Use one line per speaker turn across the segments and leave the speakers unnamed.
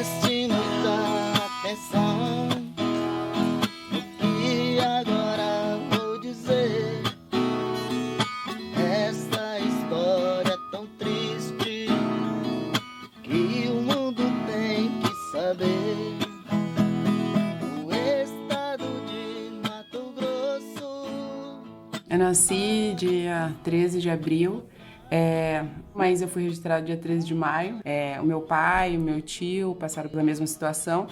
preste muita atenção no que agora vou dizer. Essa história é tão triste que o mundo tem que saber. O estado de Mato Grosso.
Eu nasci dia 13 de abril, mas eu fui registrada dia 13 de maio. O meu pai e o meu tio passaram pela mesma situação.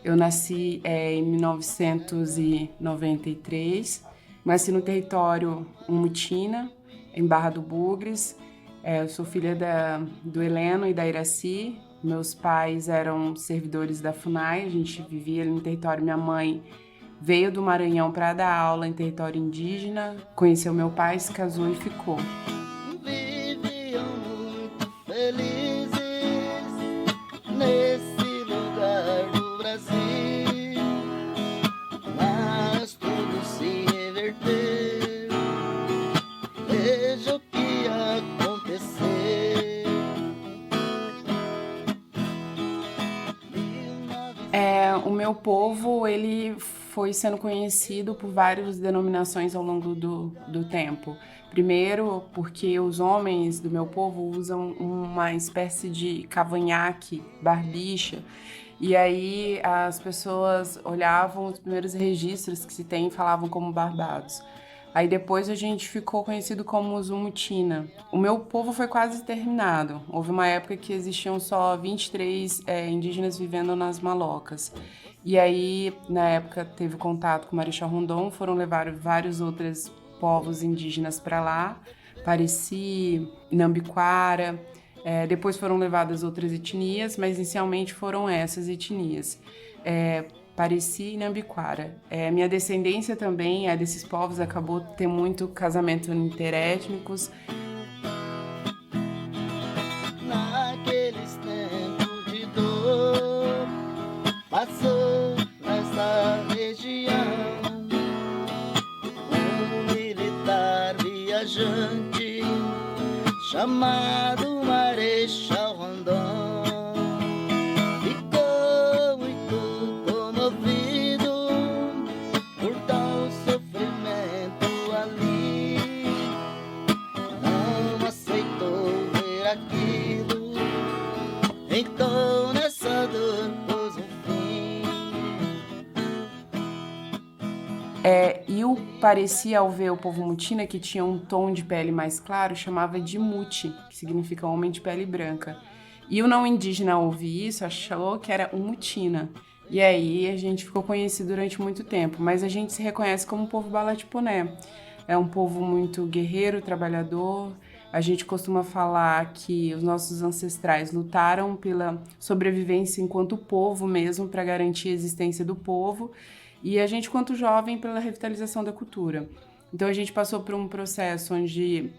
Eu nasci em 1993, nasci no território Umutina, em Barra do Bugres. Eu sou filha do Heleno e da Iraci. Meus pais eram servidores da FUNAI, a gente vivia ali no território. Minha mãe veio do Maranhão para dar aula em território indígena, conheceu meu pai, se casou e ficou.
Viviam muito felizes nesse lugar do Brasil, mas tudo se reverteu. Veja o que aconteceu.
O meu povo, ele foi sendo conhecido por várias denominações ao longo do tempo. Primeiro, porque os homens do meu povo usam uma espécie de cavanhaque, barbicha, e aí as pessoas olhavam os primeiros registros que se tem e falavam como barbados. Aí depois a gente ficou conhecido como os Umutina. O meu povo foi quase exterminado. Houve uma época que existiam só 23 indígenas vivendo nas Malocas. E aí, na época, teve contato com Marechal Rondon, foram levar vários outros povos indígenas para lá, Pareci, Inambiquara. Depois foram levadas outras etnias, mas inicialmente foram essas etnias. Pareci e Inambiquara. Minha descendência também é desses povos, acabou ter muito casamento interétnicos.
Naqueles tempos de dor, passou nessa região um militar viajante chamado Marechal Rondon. Então nessa dor pôs um fim.
E o Pareci, ao ver o povo Mutina, que tinha um tom de pele mais claro, chamava de Muti, que significa homem de pele branca. E o não indígena, ao ouvir isso, achou que era um Mutina. E aí a gente ficou conhecido durante muito tempo, mas a gente se reconhece como um povo Balatiponé. É um povo muito guerreiro, trabalhador. A gente costuma falar que os nossos ancestrais lutaram pela sobrevivência enquanto povo mesmo, para garantir a existência do povo, e a gente, quanto jovem, pela revitalização da cultura. Então a gente passou por um processo onde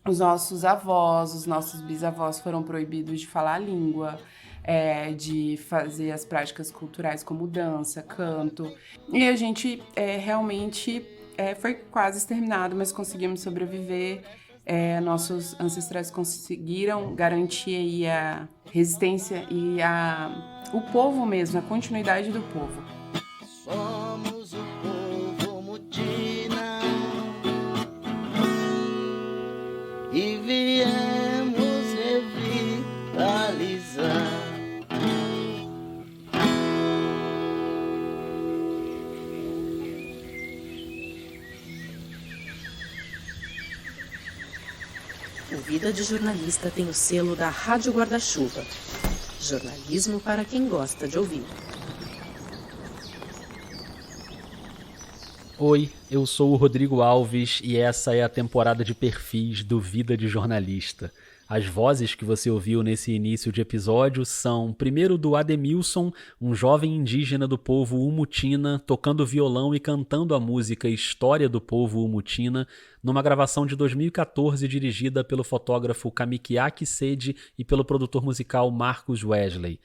os nossos avós, os nossos bisavós foram proibidos de falar a língua, de fazer as práticas culturais como dança, canto, e a gente realmente foi quase exterminado, mas conseguimos sobreviver. Nossos ancestrais conseguiram garantir aí a resistência e o povo mesmo, a continuidade do povo.
Somos o povo Mutina e viemos revitalizar.
O Vida de Jornalista tem o selo da Rádio Guarda-Chuva. Jornalismo para quem gosta de ouvir.
Oi, eu sou o Rodrigo Alves e essa é a temporada de perfis do Vida de Jornalista. As vozes que você ouviu nesse início de episódio são, primeiro, do Ademilson, um jovem indígena do povo Umutina, tocando violão e cantando a música História do Povo Umutina, numa gravação de 2014 dirigida pelo fotógrafo Kamikiaki Sede e pelo produtor musical Marcos Wesley.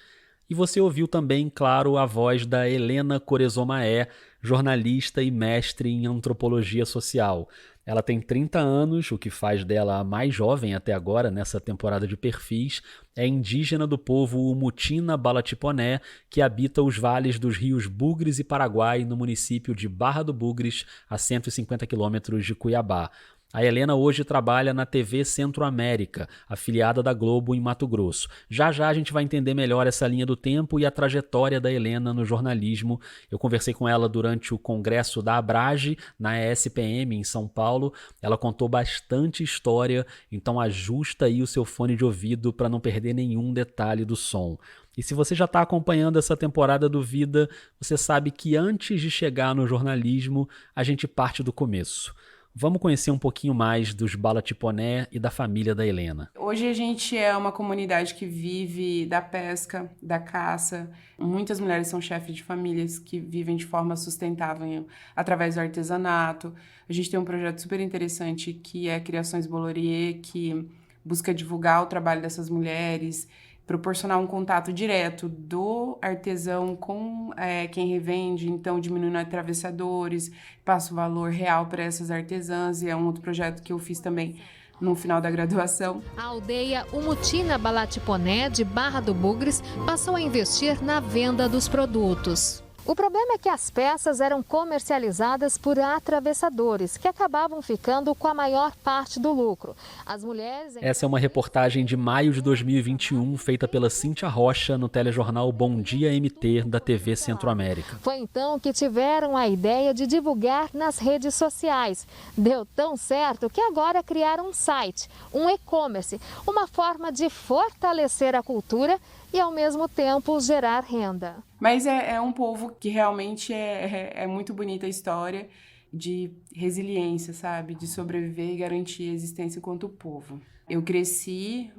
E você ouviu também, claro, a voz da Helena Corezomaé, jornalista e mestre em antropologia social. Ela tem 30 anos, o que faz dela a mais jovem até agora nessa temporada de perfis. É indígena do povo Umutina Balatiponé, que habita os vales dos rios Bugres e Paraguai, no município de Barra do Bugres, a 150 quilômetros de Cuiabá. A Helena hoje trabalha na TV Centro-América, afiliada da Globo em Mato Grosso. Já já a gente vai entender melhor essa linha do tempo e a trajetória da Helena no jornalismo. Eu conversei com ela durante o congresso da Abrage, na ESPM, em São Paulo. Ela contou bastante história, então ajusta aí o seu fone de ouvido para não perder nenhum detalhe do som. E se você já está acompanhando essa temporada do Vida, você sabe que antes de chegar no jornalismo, a gente parte do começo. Vamos conhecer um pouquinho mais dos Balatiponé e da família da Helena.
Hoje a gente é uma comunidade que vive da pesca, da caça. Muitas mulheres são chefes de famílias que vivem de forma sustentável através do artesanato. A gente tem um projeto super interessante que é Criações Bolloré, que busca divulgar o trabalho dessas mulheres, proporcionar um contato direto do artesão com quem revende, então diminuindo atravessadores, passa o valor real para essas artesãs, e é um outro projeto que eu fiz também no final da graduação.
A aldeia Umutina Balatiponé, de Barra do Bugres, passou a investir na venda dos produtos. O problema é que as peças eram comercializadas por atravessadores, que acabavam ficando com a maior parte do lucro. As mulheres...
Essa é uma reportagem de maio de 2021, feita pela Cíntia Rocha, no telejornal Bom Dia MT, da TV Centro-América.
Foi então que tiveram a ideia de divulgar nas redes sociais. Deu tão certo que agora criaram um site, um e-commerce, uma forma de fortalecer a cultura e, ao mesmo tempo, gerar renda.
Mas é um povo que realmente é muito bonita a história de resiliência, sabe? De sobreviver e garantir a existência enquanto povo. Eu cresci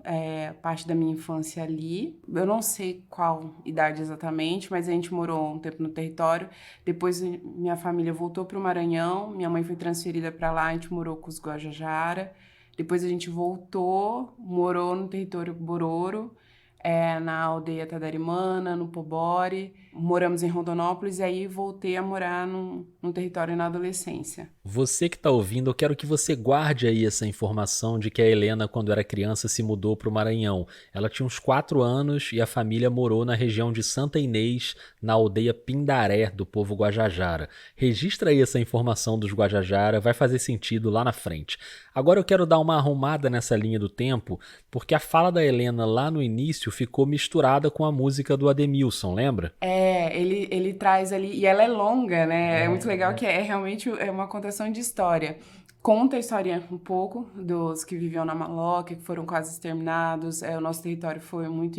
parte da minha infância ali. Eu não sei qual idade exatamente, mas a gente morou um tempo no território. Depois minha família voltou para o Maranhão, minha mãe foi transferida para lá, a gente morou com os Guajajara. Depois a gente voltou, morou no território Bororo, na aldeia Tadarimana, no Pobore. Moramos em Rondonópolis e aí voltei a morar num território na adolescência.
Você que está ouvindo, eu quero que você guarde aí essa informação de que a Helena, quando era criança, se mudou para o Maranhão. Ela tinha uns 4 anos e a família morou na região de Santa Inês, na aldeia Pindaré, do povo Guajajara. Registra aí essa informação dos Guajajara, vai fazer sentido lá na frente. Agora eu quero dar uma arrumada nessa linha do tempo, porque a fala da Helena lá no início ficou misturada com a música do Ademilson, lembra?
Ele traz ali, e ela é longa, né? É muito legal que realmente uma contação de história. Conta a história um pouco dos que viviam na Maloca, que foram quase exterminados. O nosso território foi muito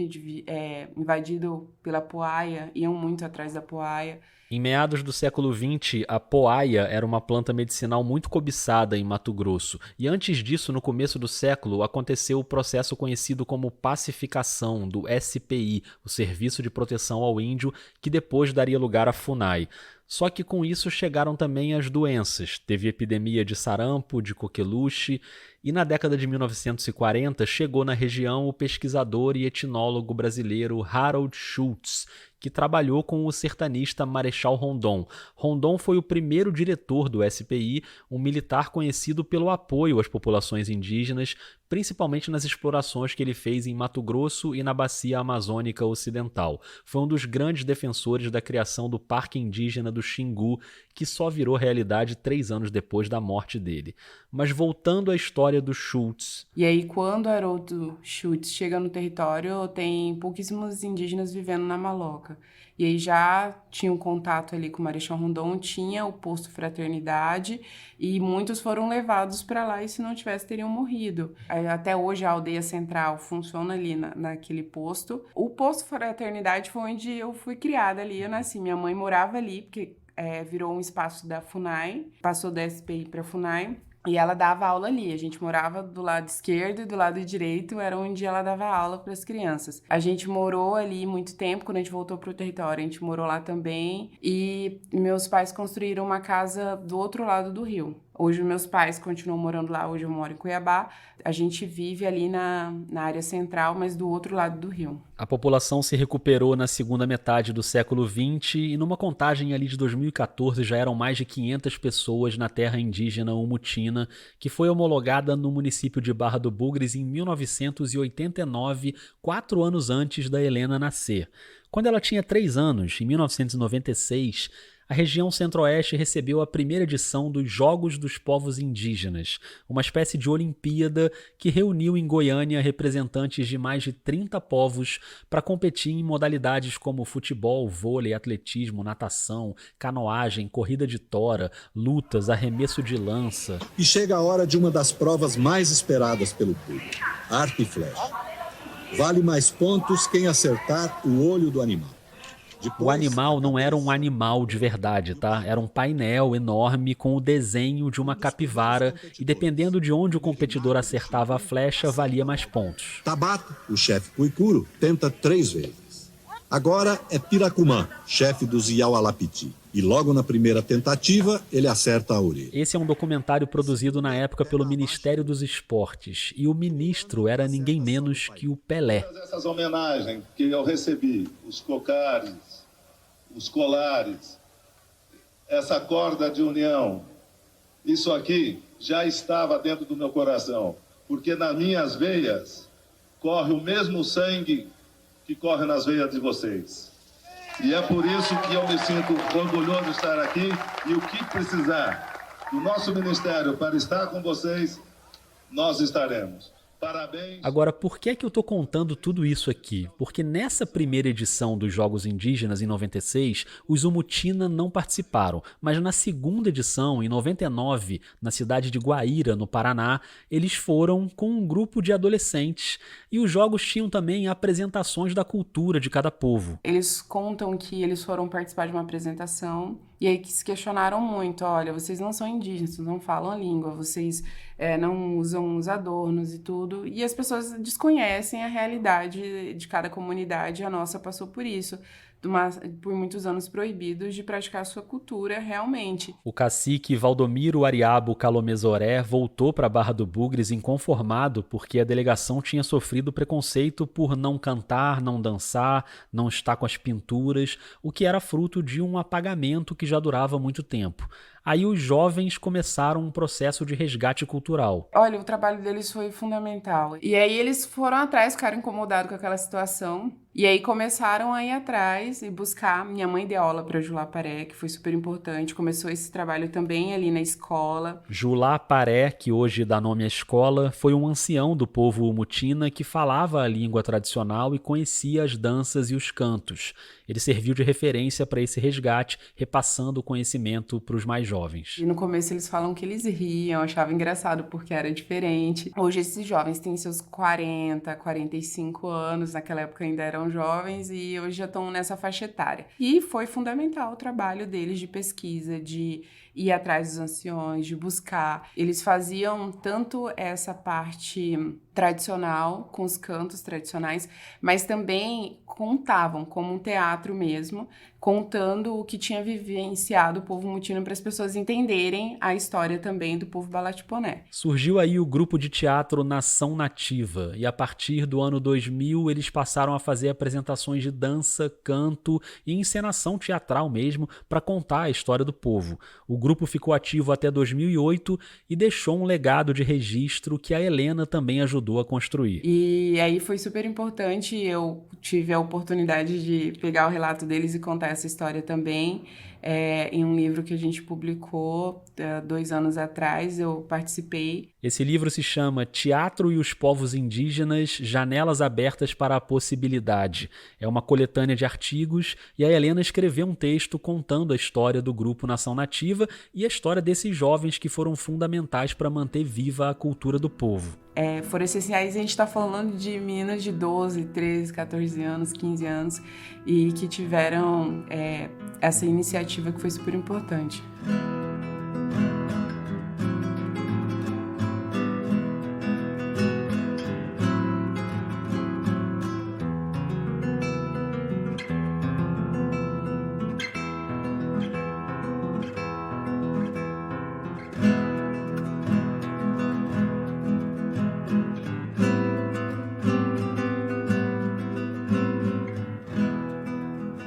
invadido pela poaia, iam muito atrás da poaia.
Em meados do século XX, a poaia era uma planta medicinal muito cobiçada em Mato Grosso. E antes disso, no começo do século, aconteceu o processo conhecido como pacificação do SPI, o Serviço de Proteção ao Índio, que depois daria lugar à FUNAI. Só que com isso chegaram também as doenças. Teve epidemia de sarampo, de coqueluche, e na década de 1940 chegou na região o pesquisador e etnólogo brasileiro Harold Schultz, que trabalhou com o sertanista Marechal Rondon. Rondon foi o primeiro diretor do SPI, um militar conhecido pelo apoio às populações indígenas, principalmente nas explorações que ele fez em Mato Grosso e na Bacia Amazônica Ocidental. Foi um dos grandes defensores da criação do Parque Indígena do Xingu, que só virou realidade 3 anos depois da morte dele. Mas voltando à história do Schultz.
E aí, quando Haroldo Schultz chega no território, tem pouquíssimos indígenas vivendo na Maloca. E aí já tinha um contato ali com o Marechal Rondon, tinha o posto Fraternidade, e muitos foram levados para lá e se não tivesse teriam morrido. Até hoje a aldeia central funciona ali naquele posto. O posto Fraternidade foi onde eu fui criada ali, eu nasci. Minha mãe morava ali, porque virou um espaço da FUNAI, passou da SPI para a FUNAI. E ela dava aula ali, a gente morava do lado esquerdo e do lado direito era onde ela dava aula para as crianças. A gente morou ali muito tempo, quando a gente voltou para o território, a gente morou lá também. E meus pais construíram uma casa do outro lado do rio. Hoje meus pais continuam morando lá, hoje eu moro em Cuiabá. A gente vive ali na área central, mas do outro lado do rio.
A população se recuperou na segunda metade do século XX e numa contagem ali de 2014 já eram mais de 500 pessoas na terra indígena Umutina, que foi homologada no município de Barra do Bugres em 1989, 4 anos antes da Helena nascer. Quando ela tinha 3 anos, em 1996, a região Centro-Oeste recebeu a primeira edição dos Jogos dos Povos Indígenas, uma espécie de Olimpíada que reuniu em Goiânia representantes de mais de 30 povos para competir em modalidades como futebol, vôlei, atletismo, natação, canoagem, corrida de tora, lutas, arremesso de lança.
E chega a hora de uma das provas mais esperadas pelo público, arco e flecha. Vale mais pontos quem acertar o olho do animal.
O animal não era um animal de verdade, tá? Era um painel enorme com o desenho de uma capivara e dependendo de onde o competidor acertava a flecha, valia mais pontos.
Tabaco, o chefe Puicuro, tenta 3 vezes. Agora é Piracumã, chefe dos Iaualapiti. E logo na primeira tentativa, ele acerta a orelha.
Esse é um documentário produzido na época pelo Ministério dos Esportes. E o ministro era ninguém menos que o Pelé.
Essas homenagens que eu recebi, os cocares, os colares, essa corda de união, isso aqui já estava dentro do meu coração. Porque nas minhas veias corre o mesmo sangue que corre nas veias de vocês. E é por isso que eu me sinto orgulhoso de estar aqui e o que precisar do nosso ministério para estar com vocês, nós estaremos. Parabéns.
Agora, por que é que eu tô contando tudo isso aqui? Porque nessa primeira edição dos Jogos Indígenas, em 96, os Umutina não participaram. Mas na segunda edição, em 99, na cidade de Guaíra, no Paraná, eles foram com um grupo de adolescentes. E os jogos tinham também apresentações da cultura de cada povo.
Eles contam que eles foram participar de uma apresentação e aí que se questionaram muito. Olha, vocês não são indígenas, vocês não falam a língua, vocês não usam os adornos e tudo. E as pessoas desconhecem a realidade de cada comunidade. A nossa passou por isso. Por muitos anos proibidos de praticar a sua cultura realmente.
O cacique Valdomiro Ariabo Calomezoré voltou para Barra do Bugres inconformado porque a delegação tinha sofrido preconceito por não cantar, não dançar, não estar com as pinturas, o que era fruto de um apagamento que já durava muito tempo. Aí os jovens começaram um processo de resgate cultural.
Olha, o trabalho deles foi fundamental. E aí eles foram atrás, ficaram incomodados com aquela situação. E aí começaram a ir atrás e buscar. Minha mãe deu aula para Julá Paré, que foi super importante. Começou esse trabalho também ali na escola.
Julá Paré, que hoje dá nome à escola, foi um ancião do povo Umutina que falava a língua tradicional e conhecia as danças e os cantos. Ele serviu de referência para esse resgate, repassando o conhecimento para os mais jovens.
E no começo eles falam que eles riam, achavam engraçado porque era diferente. Hoje esses jovens têm seus 40, 45 anos, naquela época ainda eram jovens e hoje já estão nessa faixa etária. E foi fundamental o trabalho deles de pesquisa, de ir atrás dos anciões, de buscar. Eles faziam tanto essa parte tradicional, com os cantos tradicionais, mas também contavam como um teatro mesmo, contando o que tinha vivenciado o povo Umutina para as pessoas entenderem a história também do povo Balatiponé.
Surgiu aí o grupo de teatro Nação Nativa e a partir do ano 2000 eles passaram a fazer apresentações de dança, canto e encenação teatral mesmo para contar a história do povo. O grupo ficou ativo até 2008 e deixou um legado de registro que a Helena também ajudou a construir.
E aí foi super importante, eu tive a oportunidade de pegar o relato deles e contar essa história também. Em um livro que a gente publicou 2 anos atrás, eu participei.
Esse livro se chama Teatro e os Povos Indígenas, Janelas Abertas para a Possibilidade. É uma coletânea de artigos e a Helena escreveu um texto contando a história do grupo Nação Nativa e a história desses jovens que foram fundamentais para manter viva a cultura do povo.
Foram essenciais, a gente está falando de meninas de 12, 13, 14 anos, 15 anos e que tiveram essa iniciativa que foi super importante.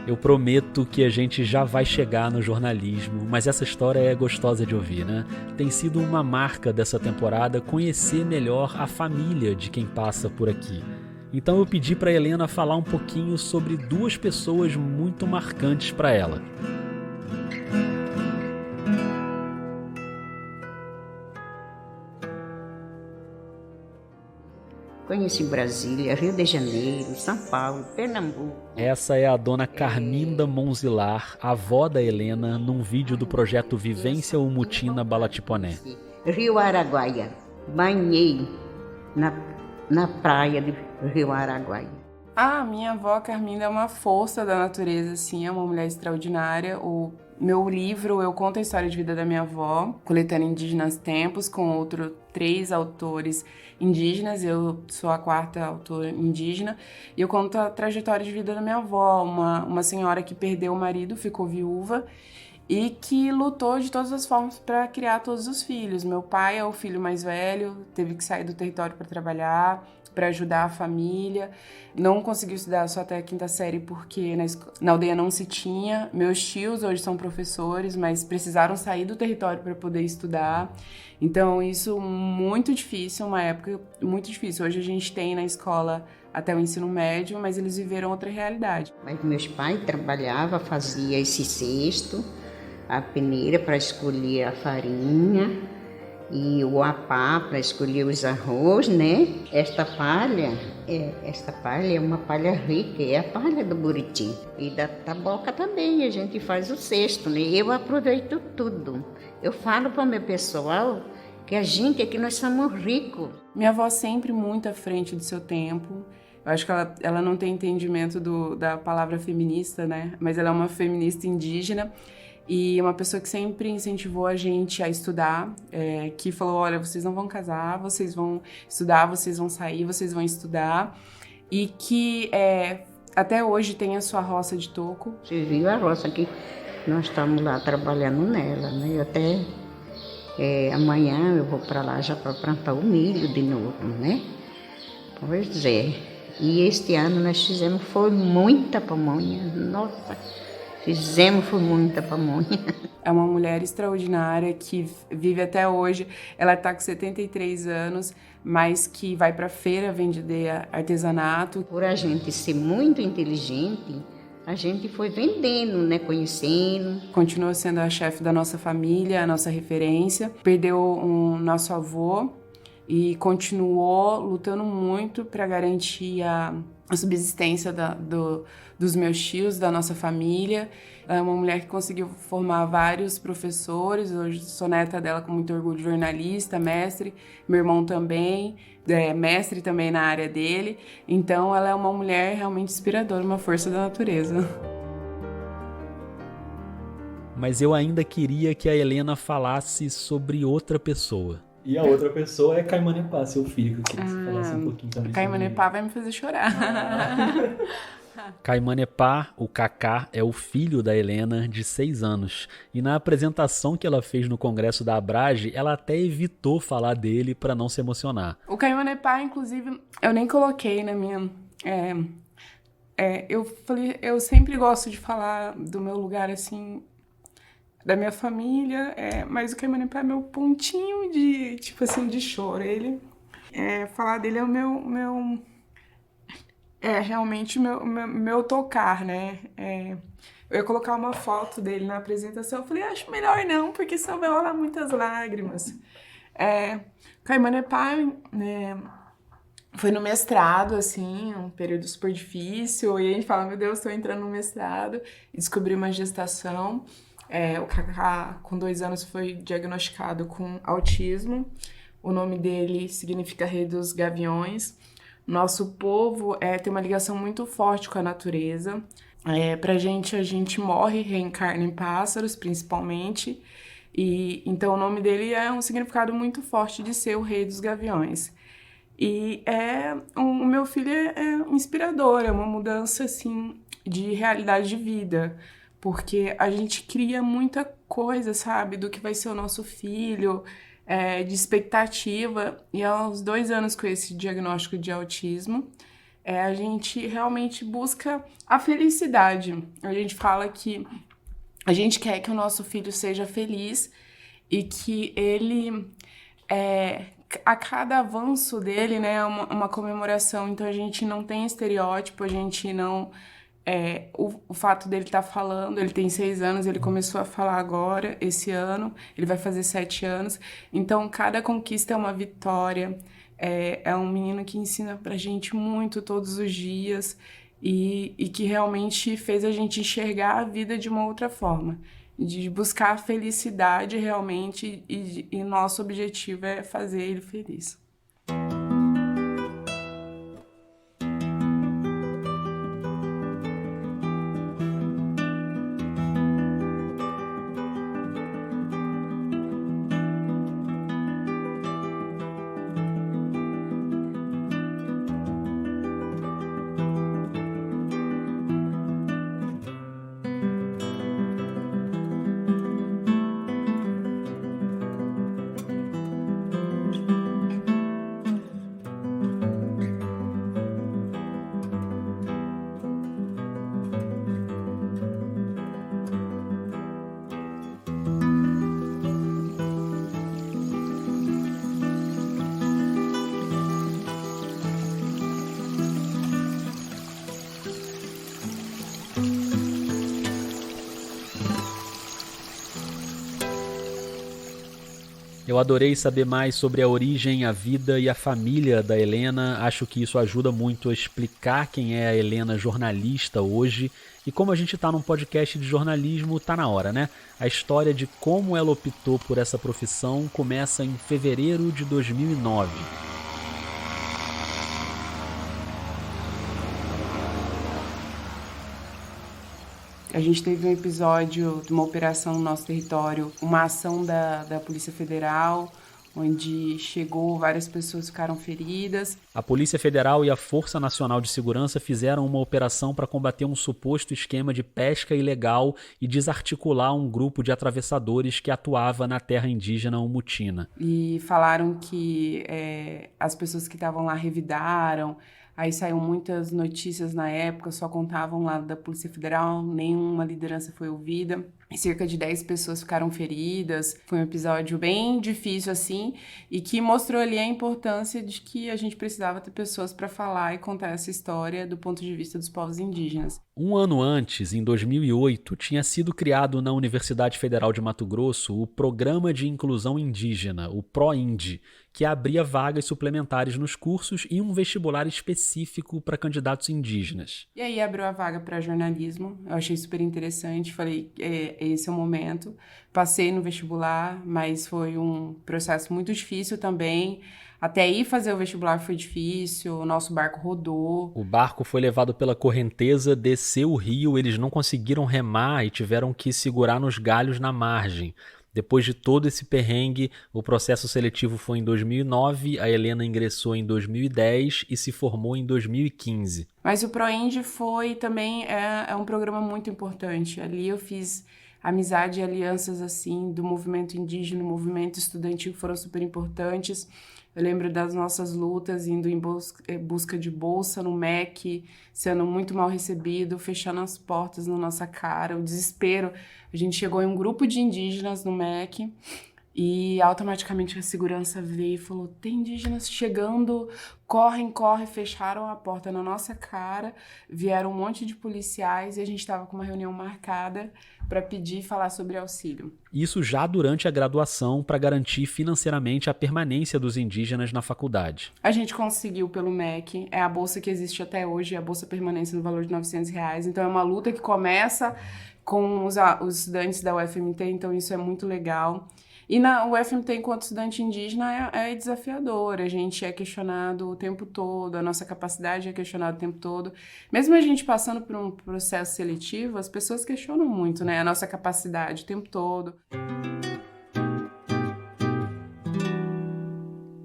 Eu prometo que a gente já vai chegar no jornalismo, mas essa história é gostosa de ouvir, né? Tem sido uma marca dessa temporada conhecer melhor a família de quem passa por aqui. Então eu pedi para Helena falar um pouquinho sobre duas pessoas muito marcantes para ela.
Conheci Brasília, Rio de Janeiro, São Paulo, Pernambuco.
Essa é a dona Carminda Monzilar, avó da Helena, num vídeo do projeto Vivência Umutina Balatiponé.
Rio Araguaia. Banhei na praia de Rio Araguaia.
Minha avó Carminda é uma força da natureza, assim, é uma mulher extraordinária. O meu livro, eu conto a história de vida da minha avó, coletando Indígenas Tempos, com outros 3 autores indígenas. Eu sou a 4ª autora indígena. E eu conto a trajetória de vida da minha avó, uma senhora que perdeu o marido, ficou viúva, e que lutou de todas as formas para criar todos os filhos. Meu pai é o filho mais velho, teve que sair do território para trabalhar, para ajudar a família. Não conseguiu estudar só até a 5ª série porque na aldeia não se tinha. Meus tios hoje são professores, mas precisaram sair do território para poder estudar. Então isso muito difícil, uma época muito difícil. Hoje a gente tem na escola até o ensino médio, mas eles viveram outra realidade.
Mas meus pais trabalhavam, fazia esse cesto, a peneira para escolher a farinha e o apá para escolher os arroz, né? Esta palha é uma palha rica, é a palha do buriti. E da taboca também, a gente faz o cesto, né? Eu aproveito tudo. Eu falo para o meu pessoal que a gente aqui, nós somos ricos.
Minha avó sempre muito à frente do seu tempo. Eu acho que ela não tem entendimento da palavra feminista, né? Mas ela é uma feminista indígena. E uma pessoa que sempre incentivou a gente a estudar, que falou, olha, vocês não vão casar, vocês vão estudar, vocês vão sair, vocês vão estudar. E que até hoje tem a sua roça de toco.
Você viu a roça que nós estamos lá trabalhando nela, né? Até amanhã eu vou para lá já para plantar o milho de novo, né? Pois é. E este ano nós fizemos, foi muita pamonha, nossa. Foi muita pamonha.
É uma mulher extraordinária que vive até hoje. Ela está com 73 anos, mas que vai para a feira vender artesanato.
Por a gente ser muito inteligente, a gente foi vendendo, né? Conhecendo.
Continua sendo a chefe da nossa família, a nossa referência. Perdeu o nosso avô e continuou lutando muito para garantir a subsistência dos meus tios, da nossa família. Ela é uma mulher que conseguiu formar vários professores. Hoje sou neta dela com muito orgulho, jornalista, mestre. Meu irmão também, mestre também na área dele. Então ela é uma mulher realmente inspiradora, uma força da natureza.
Mas eu ainda queria que a Helena falasse sobre outra pessoa.
E a outra pessoa é Caimanepá, seu filho, que eu queria que você falasse um pouquinho também.
Caimanepá vai me fazer chorar.
Caimanepá, o Cacá, é o filho da Helena, de 6 anos. E na apresentação que ela fez no Congresso da Abrage, ela até evitou falar dele para não se emocionar.
O Caimanepá, inclusive, eu nem coloquei na minha... eu sempre gosto de falar do meu lugar, assim... da minha família, mas o Caimanepá é meu pontinho de, tipo assim, de choro. Falar dele é o meu realmente meu tocar, né? Eu ia colocar uma foto dele na apresentação, eu falei, acho melhor não, porque senão vai rolar muitas lágrimas. Caimanepá, foi no mestrado, assim, um período super difícil, e a gente fala, meu Deus, estou entrando no mestrado, e descobri uma gestação. O Cacá, com 2 anos, foi diagnosticado com autismo. O nome dele significa Rei dos Gaviões. Nosso povo tem uma ligação muito forte com a natureza. Pra gente, a gente morre e reencarna em pássaros, principalmente. E então o nome dele é um significado muito forte de ser o Rei dos Gaviões. E o meu filho é inspirador, é uma mudança assim, de realidade de vida. Porque a gente cria muita coisa, sabe, do que vai ser o nosso filho, de expectativa. E aos 2 anos com esse diagnóstico de autismo, a gente realmente busca a felicidade. A gente fala que a gente quer que o nosso filho seja feliz e que ele, a cada avanço dele, né, é uma comemoração. Então a gente não tem estereótipo, a gente não... o fato dele estar falando, ele tem 6 anos, ele começou a falar agora, esse ano, ele vai fazer 7 anos. Então cada conquista é uma vitória. É um menino que ensina pra gente muito todos os dias e que realmente fez a gente enxergar a vida de uma outra forma, de buscar a felicidade realmente e nosso objetivo é fazer ele feliz.
Eu adorei saber mais sobre a origem, a vida e a família da Helena. Acho que isso ajuda muito a explicar quem é a Helena jornalista hoje. E como a gente está num podcast de jornalismo, tá na hora, né? A história de como ela optou por essa profissão começa em fevereiro de 2009.
A gente teve um episódio de uma operação no nosso território, uma ação da Polícia Federal, onde chegou, várias pessoas ficaram feridas.
A Polícia Federal e a Força Nacional de Segurança fizeram uma operação para combater um suposto esquema de pesca ilegal e desarticular um grupo de atravessadores que atuava na terra indígena Umutina.
E falaram que as pessoas que estavam lá revidaram. Aí saíram muitas notícias na época, só contavam lá da Polícia Federal, nenhuma liderança foi ouvida. E cerca de 10 pessoas ficaram feridas. Foi um episódio bem difícil, assim, e que mostrou ali a importância de que a gente precisava ter pessoas para falar e contar essa história do ponto de vista dos povos indígenas.
Um ano antes, em 2008, tinha sido criado na Universidade Federal de Mato Grosso o Programa de Inclusão Indígena, o ProIndi, que abria vagas suplementares nos cursos e um vestibular específico para candidatos indígenas.
E aí abriu a vaga para jornalismo, eu achei super interessante, falei, esse é o momento. Passei no vestibular, mas foi um processo muito difícil também. Até ir fazer o vestibular foi difícil, o nosso barco rodou.
O barco foi levado pela correnteza, desceu o rio, eles não conseguiram remar e tiveram que segurar nos galhos na margem. Depois de todo esse perrengue, o processo seletivo foi em 2009, a Helena ingressou em 2010 e se formou em 2015.
Mas o ProIndi foi também um programa muito importante. Ali eu fiz amizade e alianças assim do movimento indígena, movimento estudantil, que foram super importantes. Eu lembro das nossas lutas, indo em busca de bolsa no MEC, sendo muito mal recebido, fechando as portas na nossa cara, o desespero. A gente chegou em um grupo de indígenas no MEC e automaticamente a segurança veio e falou, tem indígenas chegando, corre, fecharam a porta na nossa cara, vieram um monte de policiais e a gente estava com uma reunião marcada para pedir e falar sobre auxílio.
Isso já durante a graduação para garantir financeiramente a permanência dos indígenas na faculdade.
A gente conseguiu pelo MEC, é a bolsa que existe até hoje, a bolsa permanência no valor de R$900, então é uma luta que começa com os estudantes da UFMT, então isso é muito legal. E na UFMT, enquanto estudante indígena, é desafiador, a gente é questionado o tempo todo, a nossa capacidade é questionada o tempo todo. Mesmo a gente passando por um processo seletivo, as pessoas questionam muito, né, a nossa capacidade o tempo todo.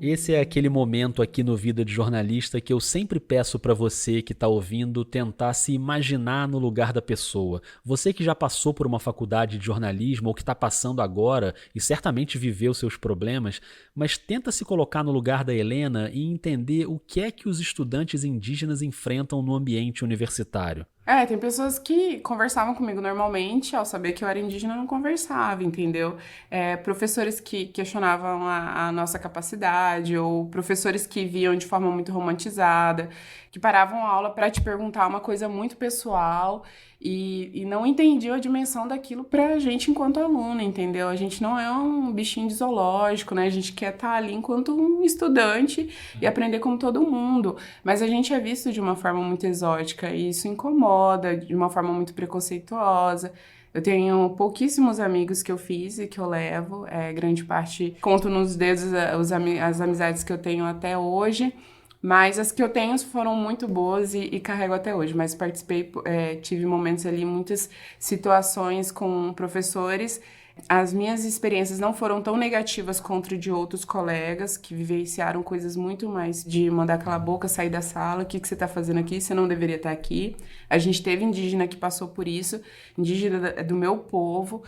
Esse é aquele momento aqui no Vida de Jornalista que eu sempre peço para você que está ouvindo tentar se imaginar no lugar da pessoa. Você que já passou por uma faculdade de jornalismo ou que está passando agora e certamente viveu seus problemas, mas tenta se colocar no lugar da Helena e entender o que é que os estudantes indígenas enfrentam no ambiente universitário.
Tem pessoas que conversavam comigo normalmente, ao saber que eu era indígena, não conversava, entendeu? Professores que questionavam a nossa capacidade, ou professores que viam de forma muito romantizada, que paravam a aula para te perguntar uma coisa muito pessoal e não entendiam a dimensão daquilo pra gente enquanto aluno, entendeu? A gente não é um bichinho de zoológico, né? A gente quer estar ali enquanto um estudante e aprender como todo mundo, mas a gente é visto de uma forma muito exótica e isso incomoda, de uma forma muito preconceituosa. Eu tenho pouquíssimos amigos que eu fiz e que eu levo, grande parte, conto nos dedos as amizades que eu tenho até hoje, mas as que eu tenho foram muito boas e carrego até hoje, mas participei, tive momentos ali, muitas situações com professores. As minhas experiências não foram tão negativas quanto de outros colegas que vivenciaram coisas muito mais de mandar calar a boca, sair da sala, o que você está fazendo aqui, você não deveria estar aqui. A gente teve indígena que passou por isso, indígena do meu povo,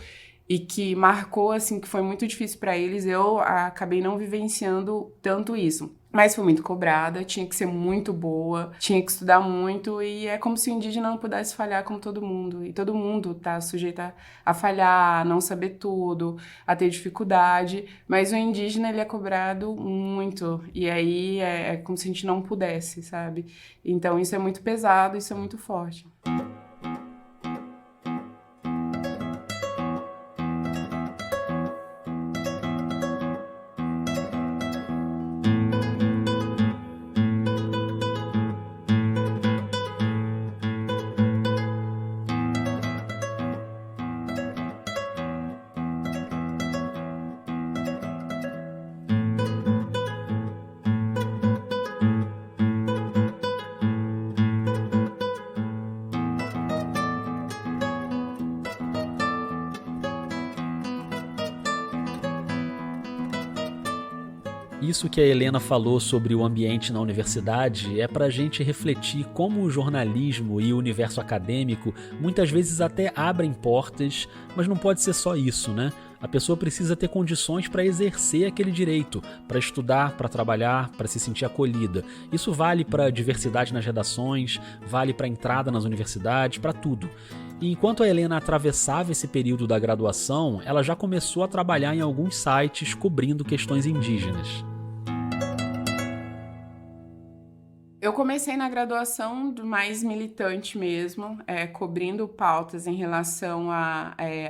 e que marcou, assim, que foi muito difícil para eles. Eu acabei não vivenciando tanto isso. Mas foi muito cobrada, tinha que ser muito boa, tinha que estudar muito, e é como se o indígena não pudesse falhar como todo mundo. E todo mundo tá sujeito a falhar, a não saber tudo, a ter dificuldade, mas o indígena, ele é cobrado muito, e aí é como se a gente não pudesse, sabe? Então isso é muito pesado, isso é muito forte.
Isso que a Helena falou sobre o ambiente na universidade é para a gente refletir como o jornalismo e o universo acadêmico muitas vezes até abrem portas, mas não pode ser só isso, né? A pessoa precisa ter condições para exercer aquele direito, para estudar, para trabalhar, para se sentir acolhida. Isso vale para a diversidade nas redações, vale para a entrada nas universidades, para tudo. E enquanto a Helena atravessava esse período da graduação, ela já começou a trabalhar em alguns sites cobrindo questões indígenas.
Eu comecei na graduação mais militante mesmo, cobrindo pautas em relação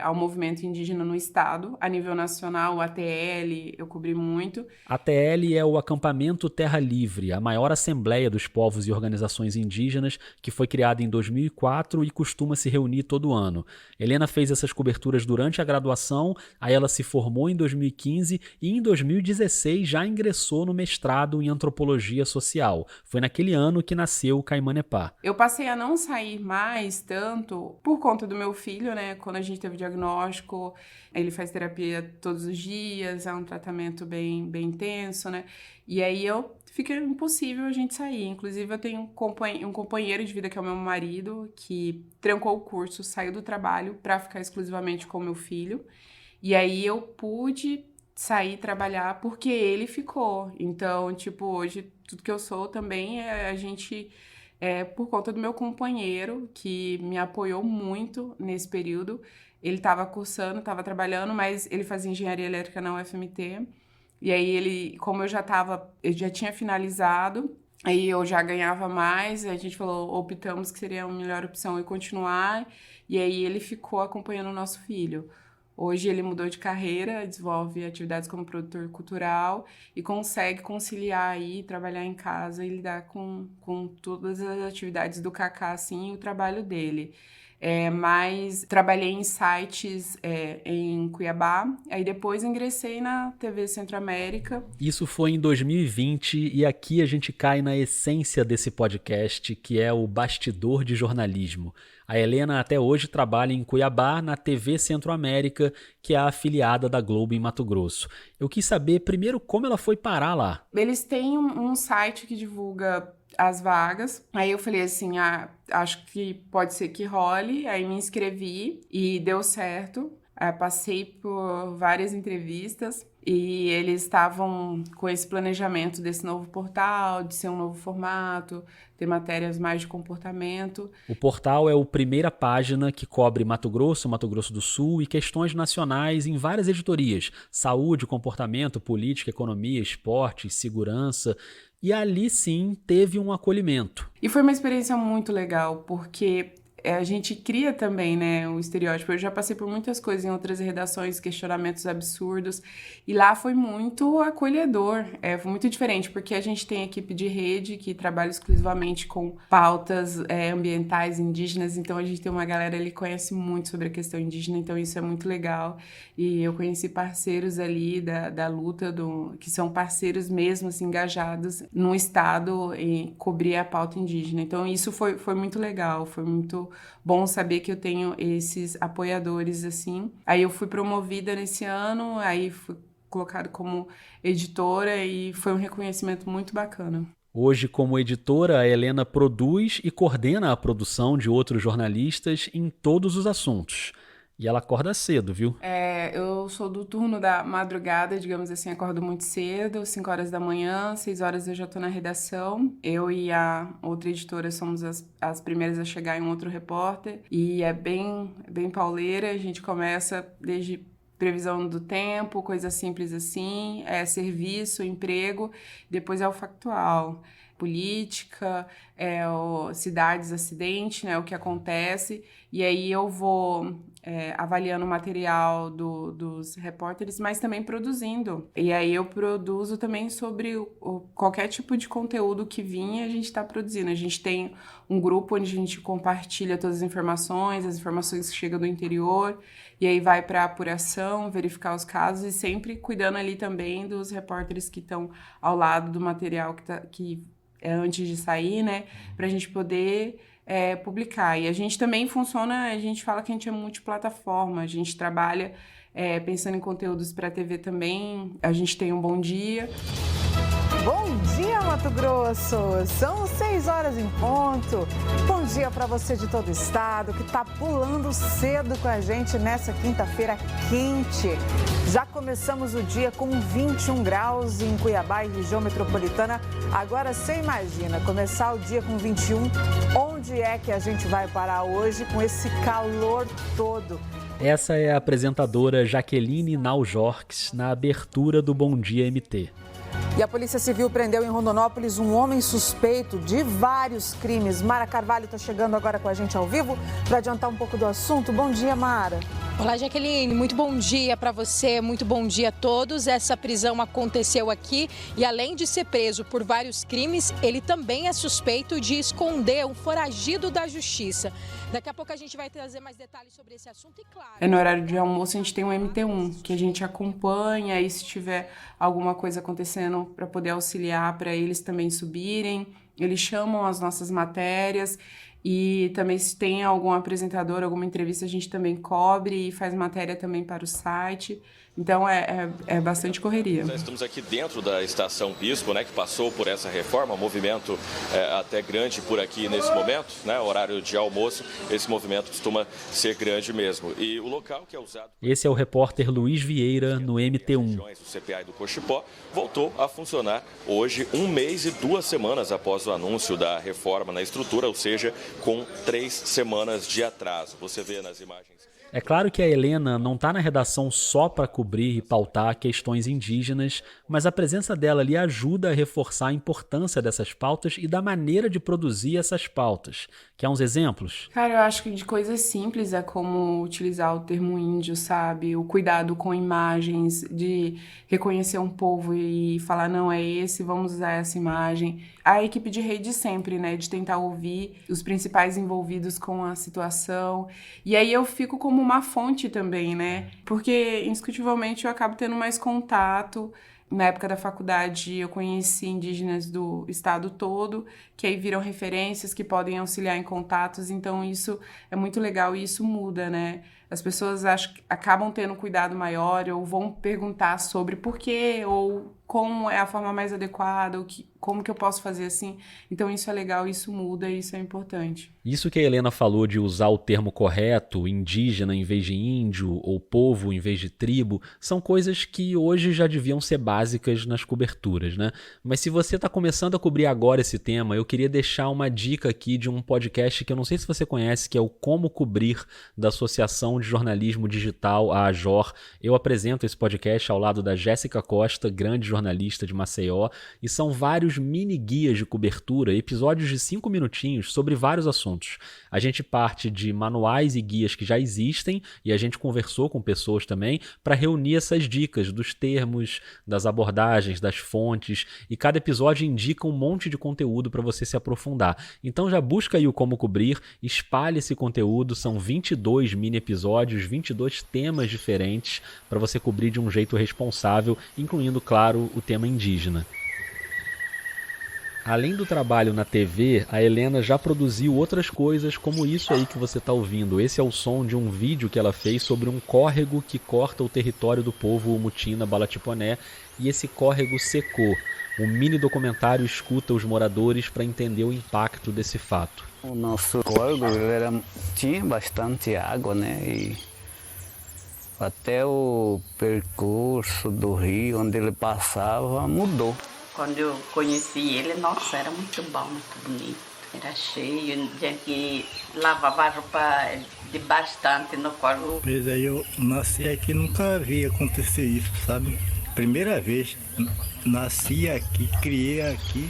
ao movimento indígena no estado, a nível nacional, o ATL, eu cobri muito.
A ATL é o Acampamento Terra Livre, a maior assembleia dos povos e organizações indígenas, que foi criada em 2004 e costuma se reunir todo ano. Helena fez essas coberturas durante a graduação, aí ela se formou em 2015 e em 2016 já ingressou no mestrado em Antropologia Social. Foi naquele ano que nasceu o Caimanepá.
Eu passei a não sair mais tanto por conta do meu filho, né? Quando a gente teve o diagnóstico, ele faz terapia todos os dias, é um tratamento bem intenso, né? E aí fica impossível a gente sair. Inclusive, eu tenho um companheiro de vida, que é o meu marido, que trancou o curso, saiu do trabalho para ficar exclusivamente com o meu filho. E aí eu pude sair trabalhar porque ele ficou. Então, hoje tudo que eu sou também por conta do meu companheiro, que me apoiou muito nesse período. Ele estava cursando, estava trabalhando, mas ele fazia engenharia elétrica na UFMT. E aí como eu já tinha finalizado, aí eu já ganhava mais, a gente optamos que seria a melhor opção eu continuar, e aí ele ficou acompanhando o nosso filho. Hoje ele mudou de carreira, desenvolve atividades como produtor cultural e consegue conciliar aí, trabalhar em casa e lidar com todas as atividades do Cacá, assim, e o trabalho dele. Mas trabalhei em sites em Cuiabá, aí depois ingressei na TV Centro-América.
Isso foi em 2020 e aqui a gente cai na essência desse podcast, que é o bastidor de jornalismo. A Helena até hoje trabalha em Cuiabá, na TV Centro-América, que é a afiliada da Globo em Mato Grosso. Eu quis saber primeiro como ela foi parar lá.
Eles têm um site que divulga as vagas. Aí eu falei assim, acho que pode ser que role. Aí me inscrevi e deu certo. Passei por várias entrevistas e eles estavam com esse planejamento desse novo portal, de ser um novo formato, ter matérias mais de comportamento.
O portal é o Primeira Página, que cobre Mato Grosso do Sul e questões nacionais em várias editorias: saúde, comportamento, política, economia, esporte, segurança. E ali sim teve um acolhimento.
E foi uma experiência muito legal, porque a gente cria também, né, o estereótipo. Eu já passei por muitas coisas em outras redações, questionamentos absurdos, e lá foi muito acolhedor, foi muito diferente, porque a gente tem equipe de rede que trabalha exclusivamente com pautas ambientais indígenas, então a gente tem uma galera ali que conhece muito sobre a questão indígena, então isso é muito legal. E eu conheci parceiros ali da luta, que são parceiros mesmo, assim, engajados no estado em cobrir a pauta indígena. Então isso foi muito legal, foi muito bom saber que eu tenho esses apoiadores, assim. Aí eu fui promovida nesse ano, aí fui colocada como editora e foi um reconhecimento muito bacana.
Hoje, como editora, a Helena produz e coordena a produção de outros jornalistas em todos os assuntos. E ela acorda cedo, viu?
Eu sou do turno da madrugada, digamos assim, acordo muito cedo, 5 horas da manhã, 6 horas eu já tô na redação. Eu e a outra editora somos as primeiras a chegar em um outro repórter. E é bem pauleira, a gente começa desde previsão do tempo, coisas simples assim, serviço, emprego, depois é o factual. Política, cidades, acidente, né, o que acontece, e aí eu vou avaliando o material dos repórteres, mas também produzindo. E aí eu produzo também sobre qualquer tipo de conteúdo que vinha, a gente está produzindo. A gente tem um grupo onde a gente compartilha todas as informações que chegam do interior, e aí vai para apuração, verificar os casos, e sempre cuidando ali também dos repórteres que estão ao lado do material que antes de sair, né, para a gente poder publicar. E a gente também funciona, a gente fala que a gente é multiplataforma, a gente trabalha pensando em conteúdos para a TV também, a gente tem um Bom Dia.
Bom dia, Mato Grosso! São 6 horas em ponto. Bom dia para você de todo o estado que está pulando cedo com a gente nessa quinta-feira quente. Já começamos o dia com 21 graus em Cuiabá e região metropolitana. Agora você imagina começar o dia com 21. Onde é que a gente vai parar hoje com esse calor todo?
Essa é a apresentadora Jaqueline Naujorques na abertura do Bom Dia MT.
E a Polícia Civil prendeu em Rondonópolis um homem suspeito de vários crimes. Mara Carvalho está chegando agora com a gente ao vivo para adiantar um pouco do assunto. Bom dia, Mara.
Olá, Jaqueline. Muito bom dia para você, muito bom dia a todos. Essa prisão aconteceu aqui e, além de ser preso por vários crimes, ele também é suspeito de esconder um foragido da justiça. Daqui a pouco a gente vai trazer mais detalhes sobre esse assunto e, claro...
No horário de almoço a gente tem um MT1, que a gente acompanha, e se tiver alguma coisa acontecendo para poder auxiliar para eles também subirem. Eles chamam as nossas matérias e também se tem algum apresentador, alguma entrevista, a gente também cobre e faz matéria também para o site. Então é bastante correria.
Nós estamos aqui dentro da Estação Bispo, né, que passou por essa reforma, movimento até grande por aqui nesse momento, né, horário de almoço, esse movimento costuma ser grande mesmo. E o local que é usado...
Esse é o repórter Luiz Vieira no MT1.
O CPI do Cochipó voltou a funcionar hoje, 1 mês e 2 semanas após o anúncio da reforma na estrutura, ou seja, com 3 semanas de atraso. Você vê nas imagens...
É claro que a Helena não está na redação só para cobrir e pautar questões indígenas, mas a presença dela ali ajuda a reforçar a importância dessas pautas e da maneira de produzir essas pautas. Quer uns exemplos?
Cara, eu acho que de coisas simples é como utilizar o termo índio, sabe? O cuidado com imagens, de reconhecer um povo e falar, não, é esse, vamos usar essa imagem. A equipe de rede sempre, né? De tentar ouvir os principais envolvidos com a situação. E aí eu fico como uma fonte também, né? Porque, indiscutivelmente, eu acabo tendo mais contato Na época da faculdade, eu conheci indígenas do estado todo, que aí viram referências que podem auxiliar em contatos, então isso é muito legal e isso muda, né? As pessoas acabam tendo um cuidado maior ou vão perguntar sobre por quê ou como é a forma mais adequada, como que eu posso fazer assim. Então isso é legal, isso muda e isso é importante.
Isso que a Helena falou de usar o termo correto, indígena em vez de índio ou povo em vez de tribo, são coisas que hoje já deviam ser básicas nas coberturas, né? Mas se você está começando a cobrir agora esse tema, eu queria deixar uma dica aqui de um podcast que eu não sei se você conhece, que é o Como Cobrir, da Associação de Jornalismo Digital, a AJOR. Eu apresento esse podcast ao lado da Jéssica Costa, grande jornalista de Maceió, e são vários mini guias de cobertura, episódios de 5 minutinhos sobre vários assuntos. A gente parte de manuais e guias que já existem, e a gente conversou com pessoas também para reunir essas dicas dos termos, das abordagens, das fontes, e cada episódio indica um monte de conteúdo para você se aprofundar. Então já busca aí o Como Cobrir, espalhe esse conteúdo, são 22 mini episódios, 22 temas diferentes para você cobrir de um jeito responsável, incluindo, claro, o tema indígena. Além do trabalho na TV, a Helena já produziu outras coisas como isso aí que você está ouvindo. Esse é o som de um vídeo que ela fez sobre um córrego que corta o território do povo Mutina Balatiponé, e esse córrego secou. O mini documentário escuta os moradores para entender o impacto desse fato.
O nosso córrego tinha bastante água, né? E até o percurso do rio onde ele passava mudou.
Quando eu conheci ele, nossa, era muito bom, muito bonito. Era cheio, gente que lavava roupa de bastante no córrego.
Mas aí eu nasci aqui, nunca vi acontecer isso, sabe? Primeira vez, nasci aqui, criei aqui.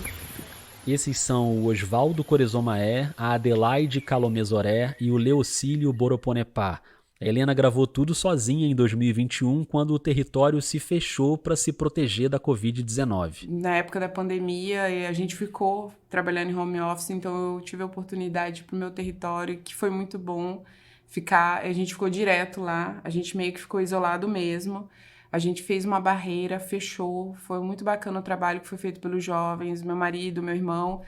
Esses são o Osvaldo Corezomaé, a Adelaide Calomezoré e o Leocílio Boroponepá. A Helena gravou tudo sozinha em 2021, quando o território se fechou para se proteger da Covid-19.
Na época da pandemia, a gente ficou trabalhando em home office, então eu tive a oportunidade para o meu território, que foi muito bom ficar. A gente ficou direto lá, a gente meio que ficou isolado mesmo. A gente fez uma barreira, fechou, foi muito bacana o trabalho que foi feito pelos jovens, meu marido, meu irmão.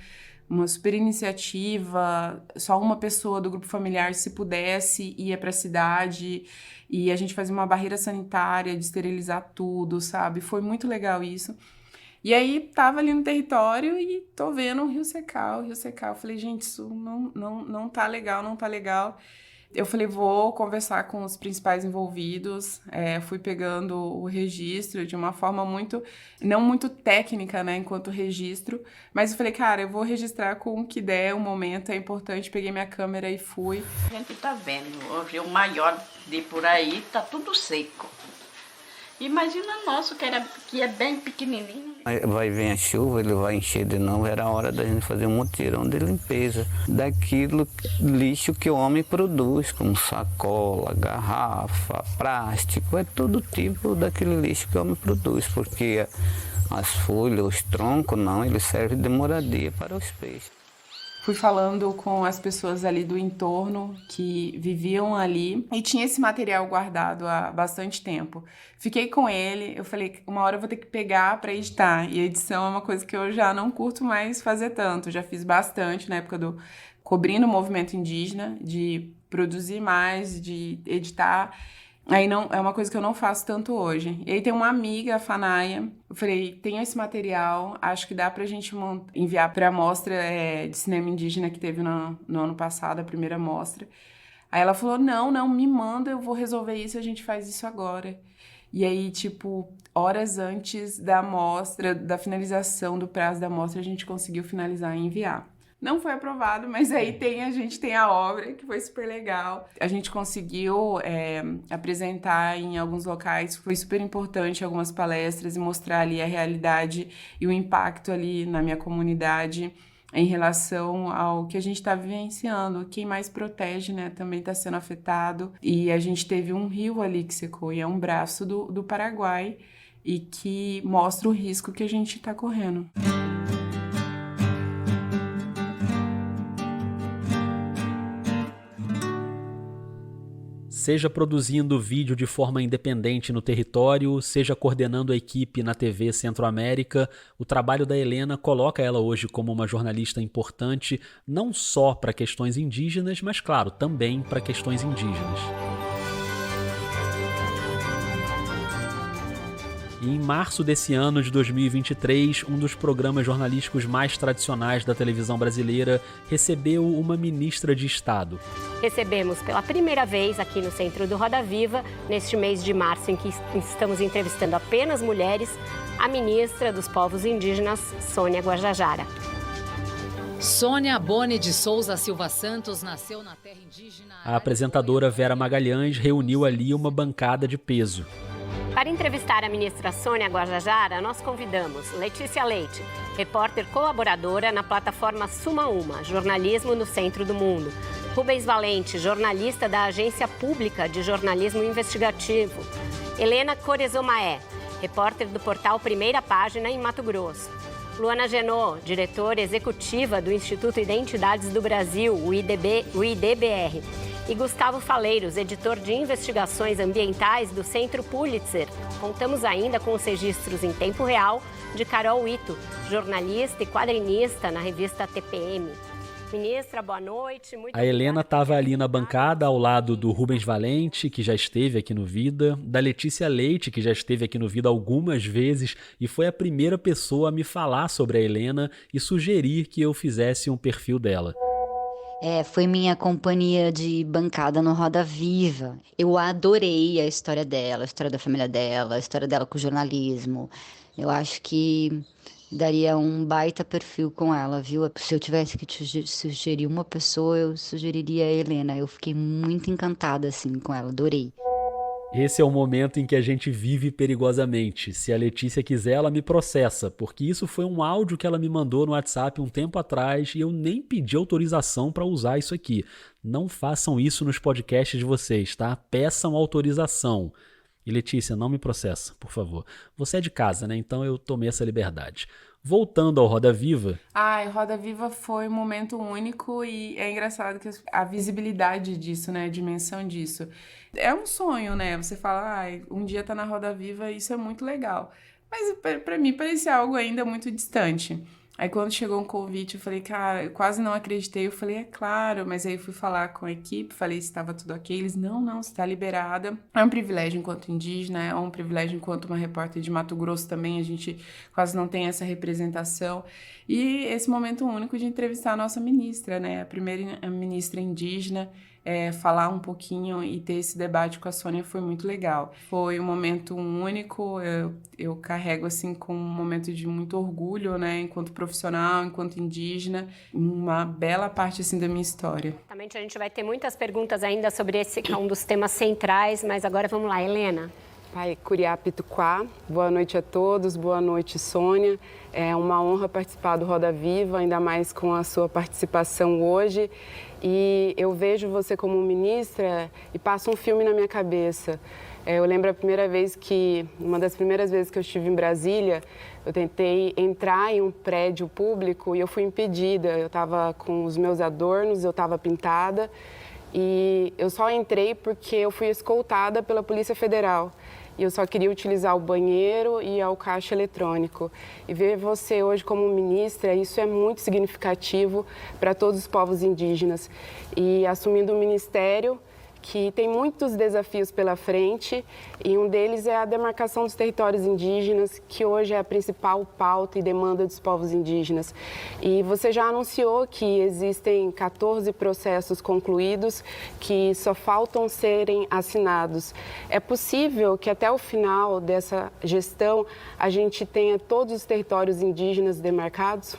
Uma super iniciativa, só uma pessoa do grupo familiar, se pudesse, ia para a cidade e a gente fazia uma barreira sanitária de esterilizar tudo, sabe? Foi muito legal isso. E aí, tava ali no território e tô vendo o rio secar. Eu falei, gente, isso não tá legal, não tá legal. Eu falei, vou conversar com os principais envolvidos, fui pegando o registro de uma forma não muito técnica, né, enquanto registro, mas eu falei, cara, eu vou registrar com o que der, o momento é importante, peguei minha câmera e fui.
A gente tá vendo, o rio maior de por aí tá tudo seco. Imagina nosso, que é bem pequenininho.
Vai vir a chuva, ele vai encher de novo, era a hora da gente fazer um mutirão de limpeza daquilo lixo que o homem produz, como sacola, garrafa, plástico, é todo tipo daquele lixo que o homem produz, porque as folhas, os troncos, não, eles servem de moradia para os peixes.
Fui falando com as pessoas ali do entorno que viviam ali e tinha esse material guardado há bastante tempo. Fiquei com ele, eu falei, uma hora eu vou ter que pegar para editar. E a edição é uma coisa que eu já não curto mais fazer tanto. Já fiz bastante na época do cobrindo o movimento indígena, de produzir mais, de editar. Aí não, é uma coisa que eu não faço tanto hoje. E aí tem uma amiga, a Fanaia, eu falei, tenho esse material, acho que dá pra gente enviar pra mostra de cinema indígena que teve no ano passado, a primeira mostra. Aí ela falou, não, me manda, eu vou resolver isso, a gente faz isso agora. E aí, tipo, horas antes da mostra, da finalização do prazo da mostra, a gente conseguiu finalizar e enviar. Não foi aprovado, mas aí a gente tem a obra, que foi super legal. A gente conseguiu apresentar em alguns locais, foi super importante, algumas palestras, e mostrar ali a realidade e o impacto ali na minha comunidade em relação ao que a gente está vivenciando. Quem mais protege, né, também está sendo afetado. E a gente teve um rio ali que secou, e é um braço do Paraguai, e que mostra o risco que a gente está correndo.
Seja produzindo vídeo de forma independente no território, seja coordenando a equipe na TV Centro-América, o trabalho da Helena coloca ela hoje como uma jornalista importante, não só para questões indígenas, mas, claro, também para questões indígenas. E em março desse ano de 2023, um dos programas jornalísticos mais tradicionais da televisão brasileira recebeu uma ministra de Estado.
Recebemos pela primeira vez aqui no Centro do Roda Viva, neste mês de março em que estamos entrevistando apenas mulheres, a ministra dos Povos Indígenas, Sônia Guajajara.
Sônia Boni de Souza Silva Santos nasceu na terra indígena.
A apresentadora Vera Magalhães reuniu ali uma bancada de peso.
Para entrevistar a ministra Sônia Guajajara, nós convidamos Letícia Leite, repórter colaboradora na plataforma Suma Uma, Jornalismo no Centro do Mundo. Rubens Valente, jornalista da Agência Pública de Jornalismo Investigativo. Helena Corezomaé, repórter do portal Primeira Página em Mato Grosso. Luana Genot, diretora executiva do Instituto Identidades do Brasil, o IDBR. E Gustavo Faleiros, editor de investigações ambientais do Centro Pulitzer. Contamos ainda com os registros em tempo real de Carol Ito, jornalista e quadrinista na revista TPM. Ministra, boa noite.
A Helena estava ali na bancada ao lado do Rubens Valente, que já esteve aqui no Vida, da Letícia Leite, que já esteve aqui no Vida algumas vezes e foi a primeira pessoa a me falar sobre a Helena e sugerir que eu fizesse um perfil dela.
Foi minha companhia de bancada no Roda Viva. Eu adorei a história dela, a história da família dela, a história dela com o jornalismo. Eu acho que daria um baita perfil com ela, viu? Se eu tivesse que te sugerir uma pessoa, eu sugeriria a Helena. Eu fiquei muito encantada assim com ela, adorei.
Esse é o momento em que a gente vive perigosamente. Se a Letícia quiser, ela me processa, porque isso foi um áudio que ela me mandou no WhatsApp um tempo atrás e eu nem pedi autorização para usar isso aqui. Não façam isso nos podcasts de vocês, tá? Peçam autorização. E Letícia, não me processa, por favor. Você é de casa, né? Então eu tomei essa liberdade. Voltando ao Roda Viva...
Roda Viva foi um momento único e é engraçado que a visibilidade disso, né? A dimensão disso. É um sonho, né? Você fala, um dia tá na Roda Viva, isso é muito legal. Mas pra mim parecia algo ainda muito distante. Aí quando chegou um convite, eu falei, cara, eu quase não acreditei. Eu falei, é claro, mas aí eu fui falar com a equipe, falei se estava tudo ok. Eles, não, você tá liberada. É um privilégio enquanto indígena, é um privilégio enquanto uma repórter de Mato Grosso também, a gente quase não tem essa representação. E esse momento único de entrevistar a nossa ministra, né, a primeira ministra indígena, falar um pouquinho e ter esse debate com a Sônia foi muito legal. Foi um momento único, eu carrego assim com um momento de muito orgulho, né, enquanto profissional, enquanto indígena, uma bela parte assim da minha história.
Exatamente, a gente vai ter muitas perguntas ainda sobre esse que é um dos temas centrais, mas agora vamos lá, Helena.
Pai Curiá Pituquá, boa noite a todos, boa noite Sônia. É uma honra participar do Roda Viva, ainda mais com a sua participação hoje. E eu vejo você como ministra e passa um filme na minha cabeça. Eu lembro uma das primeiras vezes que eu estive em Brasília, eu tentei entrar em um prédio público e eu fui impedida. Eu estava com os meus adornos, eu estava pintada e eu só entrei porque eu fui escoltada pela Polícia Federal. E eu só queria utilizar o banheiro e o caixa eletrônico. E ver você hoje como ministra, isso é muito significativo para todos os povos indígenas. E assumindo um ministério que tem muitos desafios pela frente, e um deles é a demarcação dos territórios indígenas, que hoje é a principal pauta e demanda dos povos indígenas. E você já anunciou que existem 14 processos concluídos que só faltam serem assinados. É possível que até o final dessa gestão a gente tenha todos os territórios indígenas demarcados?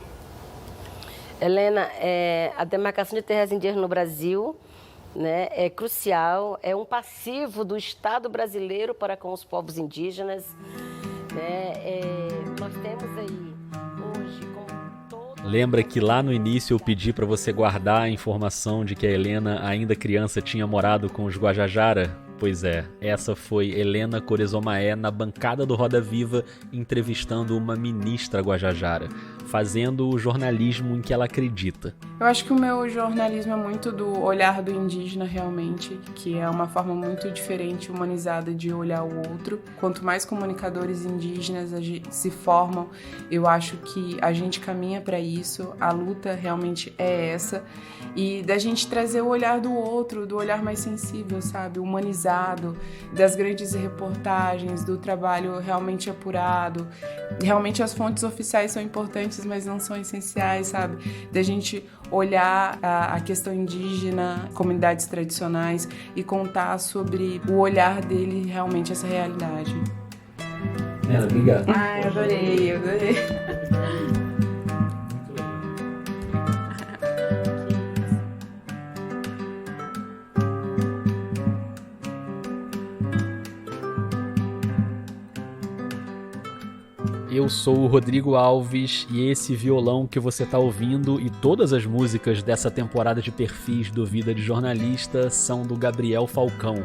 Helena, a demarcação de terras indígenas no Brasil, né, é crucial, é um passivo do Estado brasileiro para com os povos indígenas. Nós temos aí hoje...
Lembra que lá no início eu pedi para você guardar a informação de que a Helena, ainda criança, tinha morado com os Guajajara? Pois é, essa foi Helena Corezomaé na bancada do Roda Viva entrevistando uma ministra Guajajara. fazendo o jornalismo em que ela acredita.
Eu acho que o meu jornalismo é muito do olhar do indígena realmente, que é uma forma muito diferente, humanizada de olhar o outro. Quanto mais comunicadores indígenas se formam, eu acho que a gente caminha para isso, a luta realmente é essa, e da gente trazer o olhar do outro, do olhar mais sensível, sabe, humanizado, das grandes reportagens, do trabalho realmente apurado. Realmente as fontes oficiais são importantes, mas não são essenciais, sabe? Da gente olhar a questão indígena, comunidades tradicionais e contar sobre o olhar dele realmente essa realidade.
Obrigado.
Ai, adorei.
Eu sou o Rodrigo Alves e esse violão que você está ouvindo e todas as músicas dessa temporada de perfis do Vida de Jornalista são do Gabriel Falcão.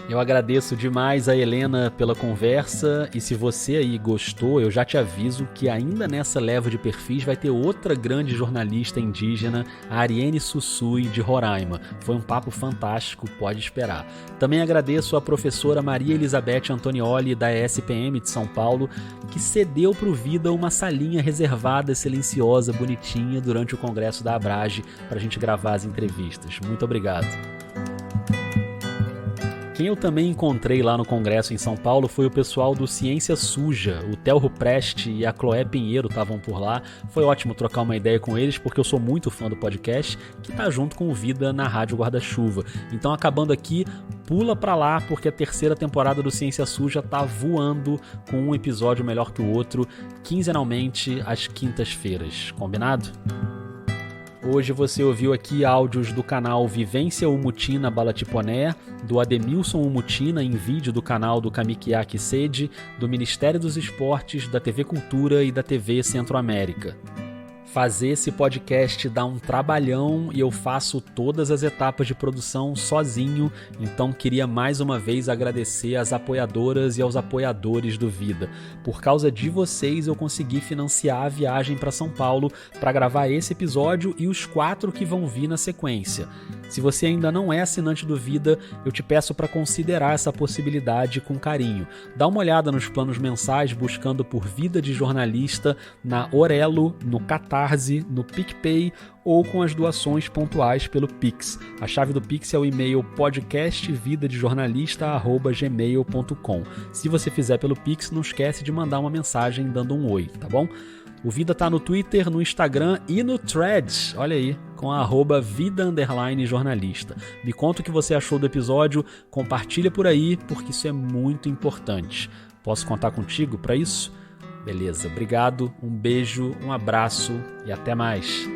Eu agradeço demais a Helena pela conversa e se você aí gostou, eu já te aviso que ainda nessa leva de perfis vai ter outra grande jornalista indígena, a Ariene Sussui, de Roraima. Foi um papo fantástico, pode esperar. Também agradeço a professora Maria Elizabeth Antonioli, da ESPM de São Paulo, que cedeu para o Vida uma salinha reservada, silenciosa, bonitinha, durante o congresso da Abrage, para a gente gravar as entrevistas. Muito obrigado. Quem eu também encontrei lá no congresso em São Paulo foi o pessoal do Ciência Suja. O Telro Preste e a Chloé Pinheiro estavam por lá. Foi ótimo trocar uma ideia com eles, porque eu sou muito fã do podcast, que tá junto com o Vida na Rádio Guarda-Chuva. Então, acabando aqui, pula pra lá, porque a terceira temporada do Ciência Suja tá voando, com um episódio melhor que o outro, quinzenalmente, às quintas-feiras. Combinado? Hoje você ouviu aqui áudios do canal Vivência Umutina Balatiponé, do Ademilson Umutina em vídeo do canal do Kamikiaki Sede, do Ministério dos Esportes, da TV Cultura e da TV Centro-América. Fazer esse podcast dá um trabalhão e eu faço todas as etapas de produção sozinho, então queria mais uma vez agradecer às apoiadoras e aos apoiadores do Vida. Por causa de vocês eu consegui financiar a viagem para São Paulo para gravar esse episódio e os 4 que vão vir na sequência. Se você ainda não é assinante do Vida, eu te peço para considerar essa possibilidade com carinho. Dá uma olhada nos planos mensais buscando por Vida de Jornalista na Orelo, no Catarse, no PicPay ou com as doações pontuais pelo Pix. A chave do Pix é o e-mail podcastvidadejornalista@gmail.com. Se você fizer pelo Pix, não esquece de mandar uma mensagem dando um oi, tá bom? O Vida tá no Twitter, no Instagram e no Threads, olha aí, com a @vida_jornalista. Me conta o que você achou do episódio, compartilha por aí, porque isso é muito importante. Posso contar contigo para isso? Beleza, obrigado, um beijo, um abraço e até mais.